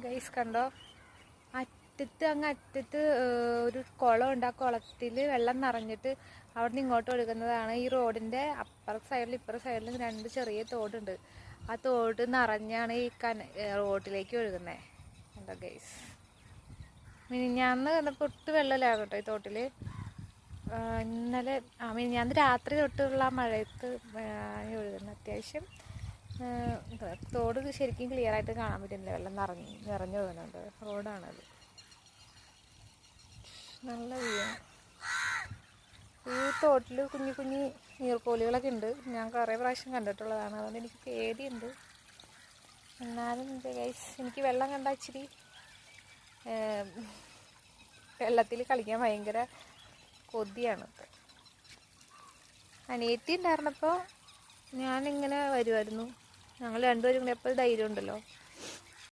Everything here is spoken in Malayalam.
ഗൈസ് കണ്ടോ, അങ്ങ് അറ്റത്ത് ഒരു കുളമുണ്ട്. ആ കുളത്തിൽ വെള്ളം നിറഞ്ഞിട്ട് അവിടെ നിന്ന് ഇങ്ങോട്ട് ഒഴുകുന്നതാണ്. ഈ റോഡിൻ്റെ അപ്പുറത്തെ സൈഡിലും ഇപ്പുറത്തെ സൈഡിലും 2 ചെറിയ തോടുണ്ട്. ആ തോട് നിറഞ്ഞാണ് ഈ റോഡിലേക്ക് ഒഴുകുന്നത്. കണ്ടോ ഗൈസ്, മിനിഞ്ഞാന്ന് വന്നപ്പോൾ ഒട്ടും വെള്ളമില്ലായിരുന്നു കേട്ടോ ഈ തോട്ടിൽ. ഇന്നലെ മിനിഞ്ഞാന്ന് രാത്രി തൊട്ടുള്ള മഴയത്ത് ഒഴുകുന്നത്. അത്യാവശ്യം തോട് ശരിക്കും ക്ലിയർ ആയിട്ട് കാണാൻ പറ്റുന്നില്ല, വെള്ളം നിറഞ്ഞു പോകുന്നുണ്ട്. റോഡാണത്. നല്ല വ്യൂ. ഈ തോട്ടിൽ കുഞ്ഞു കുഞ്ഞു നീർക്കോലികളൊക്കെ ഉണ്ട്. ഞാൻ കുറേ പ്രാവശ്യം കണ്ടിട്ടുള്ളതാണ്, അതുകൊണ്ട് എനിക്ക് പേടിയുണ്ട്. എന്നാലും ഗൈസ്, എനിക്ക് വെള്ളം കണ്ടാൽ ഇച്ചിരി വെള്ളത്തിൽ കളിക്കാൻ ഭയങ്കര കൊതിയാണ്. അനിയത്തി ഉണ്ടായിരുന്നപ്പോൾ ഞാനിങ്ങനെ വരുമായിരുന്നു. ഞങ്ങൾ രണ്ടുപേരും കൂടി എപ്പോഴും ധൈര്യം ഉണ്ടല്ലോ.